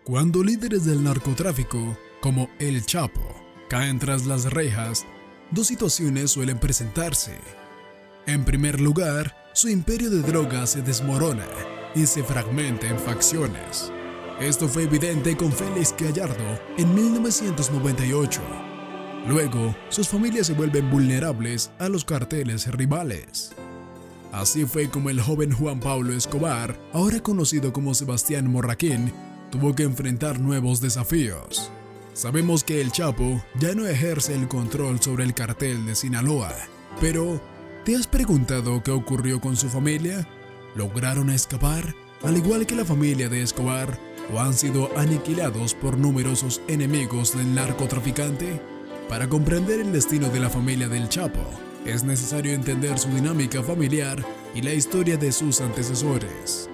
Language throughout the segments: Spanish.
Cuando líderes del narcotráfico, como El Chapo, caen tras las rejas, dos situaciones suelen presentarse. En primer lugar, su imperio de drogas se desmorona y se fragmenta en facciones. Esto fue evidente con Félix Gallardo en 1998. Luego, sus familias se vuelven vulnerables a los carteles rivales. Así fue como el joven Juan Pablo Escobar, ahora conocido como Sebastián Morraquín, tuvo que enfrentar nuevos desafíos. Sabemos que el Chapo ya no ejerce el control sobre el cartel de Sinaloa, pero ¿te has preguntado qué ocurrió con su familia? ¿Lograron escapar, al igual que la familia de Escobar, o han sido aniquilados por numerosos enemigos del narcotraficante? Para comprender el destino de la familia del Chapo, es necesario entender su dinámica familiar y la historia de sus antecesores.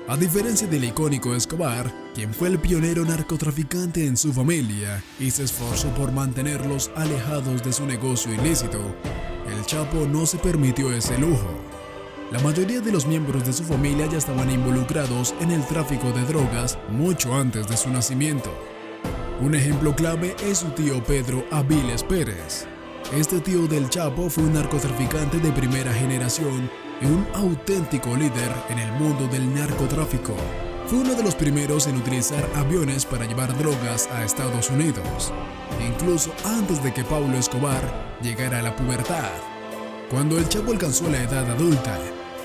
A diferencia del icónico Escobar, quien fue el pionero narcotraficante en su familia y se esforzó por mantenerlos alejados de su negocio ilícito, el Chapo no se permitió ese lujo. La mayoría de los miembros de su familia ya estaban involucrados en el tráfico de drogas mucho antes de su nacimiento. Un ejemplo clave es su tío Pedro Aviles Pérez. Este tío del Chapo fue un narcotraficante de primera generación y un auténtico líder en el mundo del narcotráfico. Fue uno de los primeros en utilizar aviones para llevar drogas a Estados Unidos, incluso antes de que Pablo Escobar llegara a la pubertad. Cuando el Chapo alcanzó la edad adulta,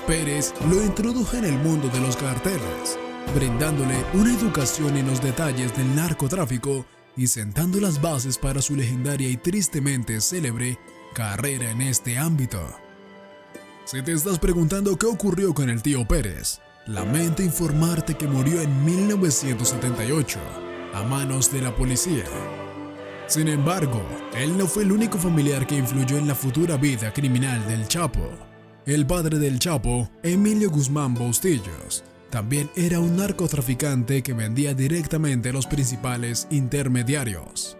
Pérez lo introdujo en el mundo de los carteles, brindándole una educación en los detalles del narcotráfico y sentando las bases para su legendaria y tristemente célebre carrera en este ámbito. Si te estás preguntando qué ocurrió con el tío Pérez, lamento informarte que murió en 1978 a manos de la policía. Sin embargo, él no fue el único familiar que influyó en la futura vida criminal del Chapo. El padre del Chapo, Emilio Guzmán Bustillos, también era un narcotraficante que vendía directamente a los principales intermediarios.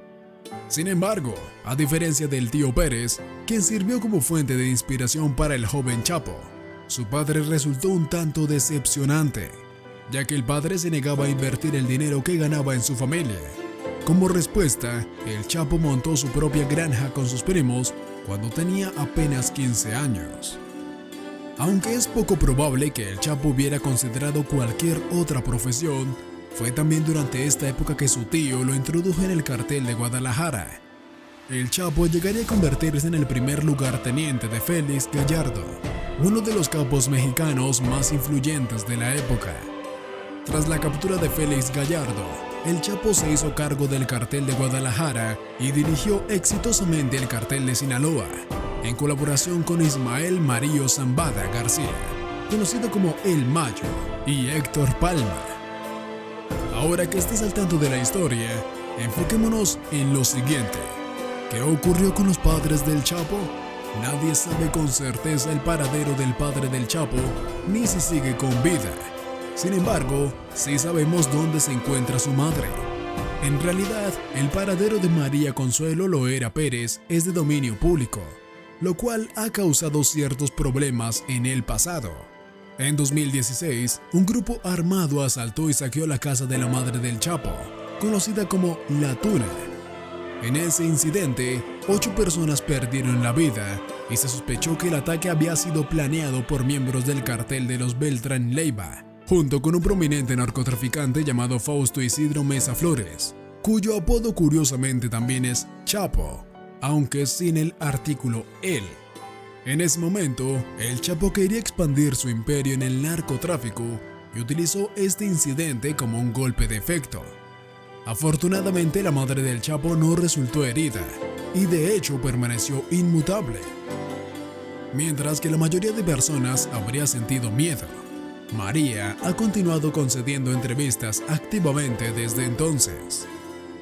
Sin embargo, a diferencia del tío Pérez, quien sirvió como fuente de inspiración para el joven Chapo, su padre resultó un tanto decepcionante, ya que el padre se negaba a invertir el dinero que ganaba en su familia. Como respuesta, el Chapo montó su propia granja con sus primos cuando tenía apenas 15 años. Aunque es poco probable que el Chapo hubiera considerado cualquier otra profesión, fue también durante esta época que su tío lo introdujo en el cartel de Guadalajara. El Chapo llegaría a convertirse en el primer lugarteniente de Félix Gallardo, uno de los capos mexicanos más influyentes de la época. Tras la captura de Félix Gallardo, el Chapo se hizo cargo del cartel de Guadalajara y dirigió exitosamente el cartel de Sinaloa, en colaboración con Ismael Mario Zambada García, conocido como El Mayo, y Héctor Palma. Ahora que estás al tanto de la historia, enfoquémonos en lo siguiente. ¿Qué ocurrió con los padres del Chapo? Nadie sabe con certeza el paradero del padre del Chapo, ni si sigue con vida. Sin embargo, sí sabemos dónde se encuentra su madre. En realidad, el paradero de María Consuelo Loera Pérez es de dominio público, lo cual ha causado ciertos problemas en el pasado. En 2016, un grupo armado asaltó y saqueó la casa de la madre del Chapo, conocida como La Tuna. En ese incidente, 8 personas perdieron la vida y se sospechó que el ataque había sido planeado por miembros del cartel de los Beltrán Leiva, junto con un prominente narcotraficante llamado Fausto Isidro Mesa Flores, cuyo apodo curiosamente también es Chapo, aunque sin el artículo "el". En ese momento, el Chapo quería expandir su imperio en el narcotráfico y utilizó este incidente como un golpe de efecto. Afortunadamente, la madre del Chapo no resultó herida y de hecho permaneció inmutable, mientras que la mayoría de personas habría sentido miedo. María ha continuado concediendo entrevistas activamente desde entonces.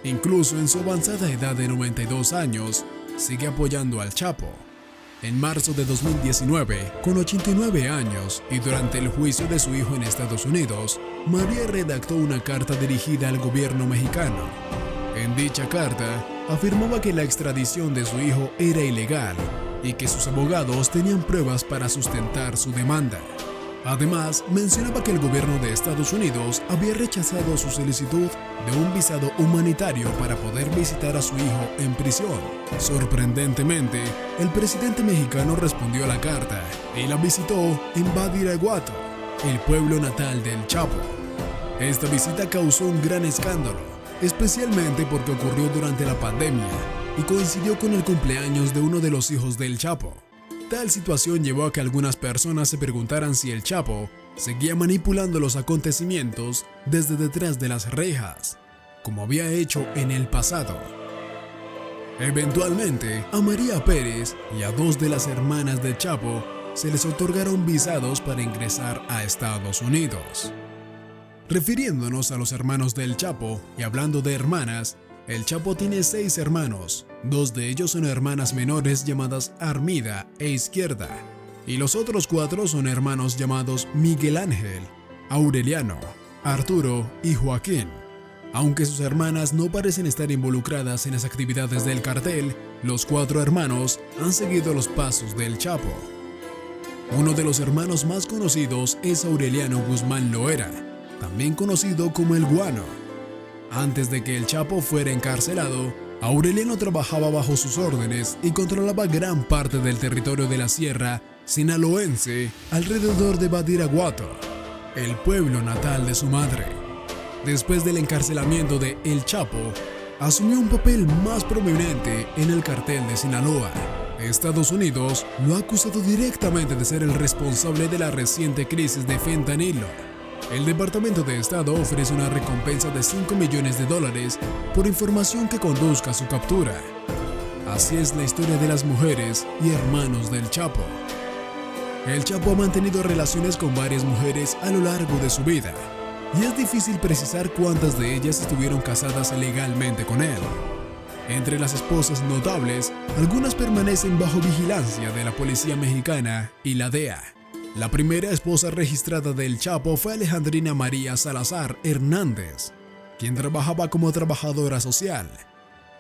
Incluso en su avanzada edad de 92 años, sigue apoyando al Chapo. En marzo de 2019, con 89 años y durante el juicio de su hijo en Estados Unidos, María redactó una carta dirigida al gobierno mexicano. En dicha carta, afirmaba que la extradición de su hijo era ilegal y que sus abogados tenían pruebas para sustentar su demanda. Además, mencionaba que el gobierno de Estados Unidos había rechazado su solicitud de un visado humanitario para poder visitar a su hijo en prisión. Sorprendentemente, el presidente mexicano respondió a la carta y la visitó en Badiraguato, el pueblo natal del Chapo. Esta visita causó un gran escándalo, especialmente porque ocurrió durante la pandemia y coincidió con el cumpleaños de uno de los hijos del Chapo. Tal situación llevó a que algunas personas se preguntaran si el Chapo seguía manipulando los acontecimientos desde detrás de las rejas, como había hecho en el pasado. Eventualmente, a María Pérez y a 2 de las hermanas del Chapo se les otorgaron visados para ingresar a Estados Unidos. Refiriéndonos a los hermanos del Chapo y hablando de hermanas, el Chapo tiene 6 hermanos, 2 de ellos son hermanas menores llamadas Armida e Izquierda, y los otros 4 son hermanos llamados Miguel Ángel, Aureliano, Arturo y Joaquín. Aunque sus hermanas no parecen estar involucradas en las actividades del cartel, los 4 hermanos han seguido los pasos del Chapo. Uno de los hermanos más conocidos es Aureliano Guzmán Loera, también conocido como el Guano. Antes de que el Chapo fuera encarcelado, Aureliano trabajaba bajo sus órdenes y controlaba gran parte del territorio de la sierra sinaloense alrededor de Badiraguato, el pueblo natal de su madre. Después del encarcelamiento de El Chapo, asumió un papel más prominente en el cartel de Sinaloa. Estados Unidos lo ha acusado directamente de ser el responsable de la reciente crisis de fentanilo. El Departamento de Estado ofrece una recompensa de $5 millones por información que conduzca a su captura. Así es la historia de las mujeres y hermanos del Chapo. El Chapo ha mantenido relaciones con varias mujeres a lo largo de su vida, y es difícil precisar cuántas de ellas estuvieron casadas legalmente con él. Entre las esposas notables, algunas permanecen bajo vigilancia de la policía mexicana y la DEA. La primera esposa registrada del Chapo fue Alejandrina María Salazar Hernández, quien trabajaba como trabajadora social.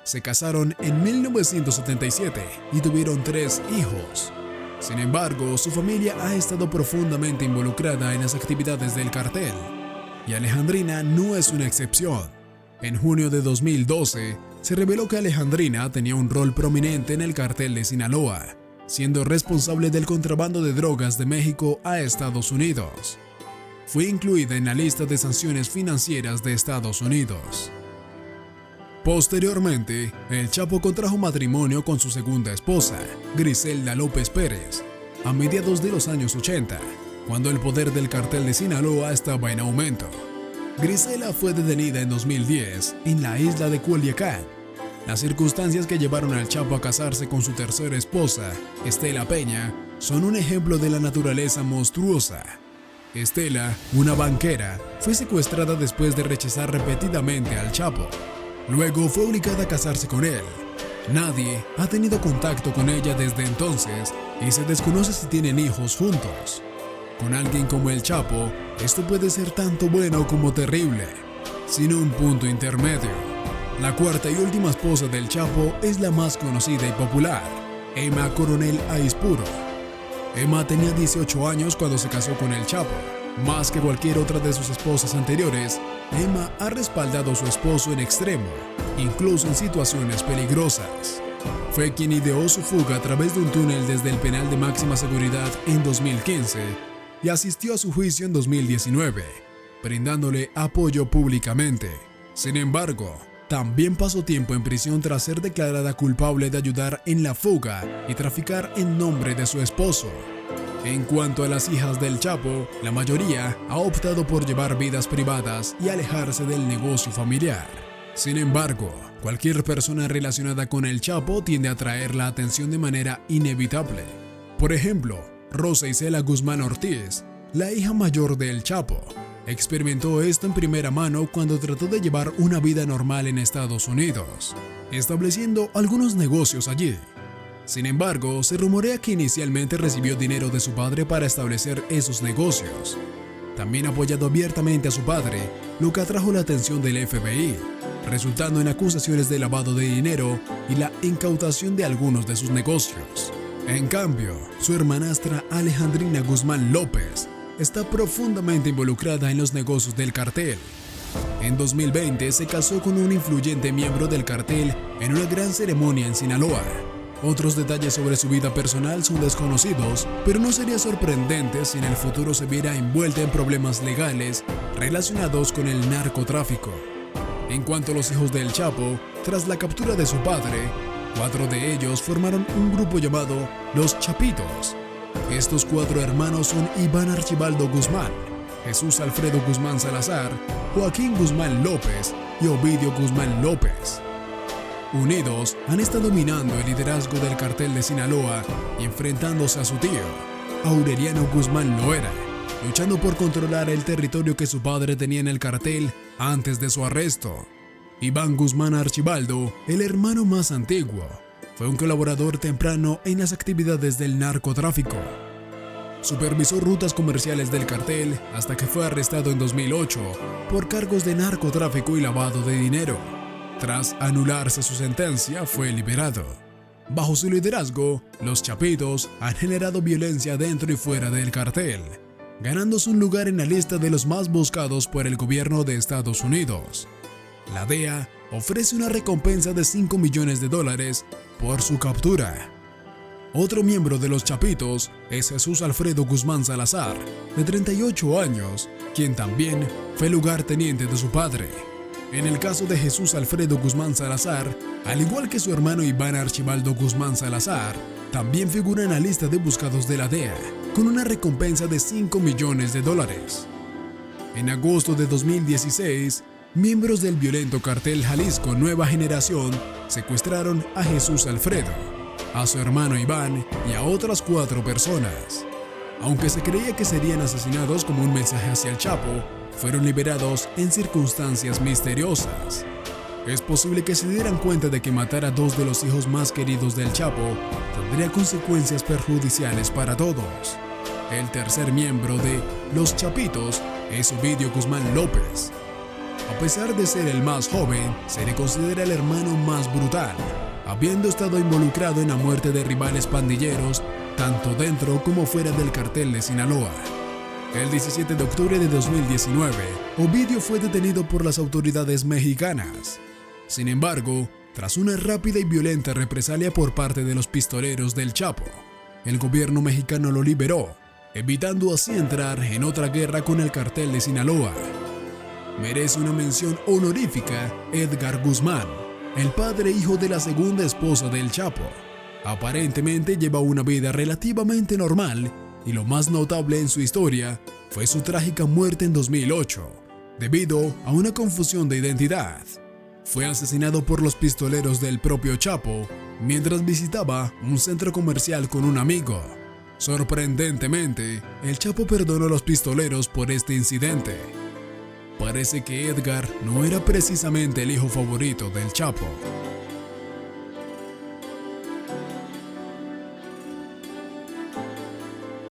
Se casaron en 1977 y tuvieron 3 hijos. Sin embargo, su familia ha estado profundamente involucrada en las actividades del cartel, y Alejandrina no es una excepción. En junio de 2012, se reveló que Alejandrina tenía un rol prominente en el cartel de Sinaloa, siendo responsable del contrabando de drogas de México a Estados Unidos. Fue incluida en la lista de sanciones financieras de Estados Unidos. Posteriormente, el Chapo contrajo matrimonio con su segunda esposa, Griselda López Pérez, a mediados de los años 80, cuando el poder del cartel de Sinaloa estaba en aumento. Griselda fue detenida en 2010 en la isla de Culiacán. Las circunstancias que llevaron al Chapo a casarse con su tercera esposa, Estela Peña, son un ejemplo de la naturaleza monstruosa. Estela, una banquera, fue secuestrada después de rechazar repetidamente al Chapo. Luego fue obligada a casarse con él. Nadie ha tenido contacto con ella desde entonces y se desconoce si tienen hijos juntos. Con alguien como el Chapo, esto puede ser tanto bueno como terrible, sin un punto intermedio. La cuarta y última esposa del Chapo es la más conocida y popular, Emma Coronel Aispuro. Emma tenía 18 años cuando se casó con el Chapo. Más que cualquier otra de sus esposas anteriores, Emma ha respaldado a su esposo en extremo, incluso en situaciones peligrosas. Fue quien ideó su fuga a través de un túnel desde el penal de máxima seguridad en 2015 y asistió a su juicio en 2019, brindándole apoyo públicamente. Sin embargo, también pasó tiempo en prisión tras ser declarada culpable de ayudar en la fuga y traficar en nombre de su esposo. En cuanto a las hijas del Chapo, la mayoría ha optado por llevar vidas privadas y alejarse del negocio familiar. Sin embargo, cualquier persona relacionada con el Chapo tiende a atraer la atención de manera inevitable. Por ejemplo, Rosa Isela Guzmán Ortiz, la hija mayor del Chapo, experimentó esto en primera mano cuando trató de llevar una vida normal en Estados Unidos, estableciendo algunos negocios allí. Sin embargo, se rumorea que inicialmente recibió dinero de su padre para establecer esos negocios. También ha apoyado abiertamente a su padre, lo que atrajo la atención del FBI, resultando en acusaciones de lavado de dinero y la incautación de algunos de sus negocios. En cambio, su hermanastra Alejandrina Guzmán López está profundamente involucrada en los negocios del cartel. En 2020 se casó con un influyente miembro del cartel en una gran ceremonia en Sinaloa. Otros detalles sobre su vida personal son desconocidos, pero no sería sorprendente si en el futuro se viera envuelta en problemas legales relacionados con el narcotráfico. En cuanto a los hijos del Chapo, tras la captura de su padre, 4 de ellos formaron un grupo llamado Los Chapitos. Estos 4 hermanos son Iván Archibaldo Guzmán, Jesús Alfredo Guzmán Salazar, Joaquín Guzmán López y Ovidio Guzmán López. Unidos, han estado dominando el liderazgo del cartel de Sinaloa y enfrentándose a su tío, Aureliano Guzmán Loera, luchando por controlar el territorio que su padre tenía en el cartel antes de su arresto. Iván Guzmán Archibaldo, el hermano más antiguo, fue un colaborador temprano en las actividades del narcotráfico. Supervisó rutas comerciales del cartel hasta que fue arrestado en 2008 por cargos de narcotráfico y lavado de dinero. Tras anularse su sentencia, fue liberado. Bajo su liderazgo, los Chapitos han generado violencia dentro y fuera del cartel, ganándose un lugar en la lista de los más buscados por el gobierno de Estados Unidos. La DEA ofrece una recompensa de $5 millones por su captura. Otro miembro de los Chapitos es Jesús Alfredo Guzmán Salazar, de 38 años, quien también fue lugarteniente de su padre. En el caso de Jesús Alfredo Guzmán Salazar, al igual que su hermano Iván Archibaldo Guzmán Salazar, también figura en la lista de buscados de la DEA, con una recompensa de $5 millones. En agosto de 2016, miembros del violento cartel Jalisco Nueva Generación secuestraron a Jesús Alfredo, a su hermano Iván y a otras 4 personas. Aunque se creía que serían asesinados como un mensaje hacia el Chapo, fueron liberados en circunstancias misteriosas. Es posible que se dieran cuenta de que matar a 2 de los hijos más queridos del Chapo tendría consecuencias perjudiciales para todos. El tercer miembro de Los Chapitos es Ovidio Guzmán López. A pesar de ser el más joven, se le considera el hermano más brutal, habiendo estado involucrado en la muerte de rivales pandilleros tanto dentro como fuera del cartel de Sinaloa. El 17 de octubre de 2019, Ovidio fue detenido por las autoridades mexicanas. Sin embargo, tras una rápida y violenta represalia por parte de los pistoleros del Chapo, el gobierno mexicano lo liberó, evitando así entrar en otra guerra con el cartel de Sinaloa. Merece una mención honorífica Edgar Guzmán, el padre e hijo de la segunda esposa del Chapo. Aparentemente lleva una vida relativamente normal y lo más notable en su historia fue su trágica muerte en 2008, debido a una confusión de identidad. Fue asesinado por los pistoleros del propio Chapo mientras visitaba un centro comercial con un amigo. Sorprendentemente, el Chapo perdonó a los pistoleros por este incidente. Parece que Edgar no era precisamente el hijo favorito del Chapo.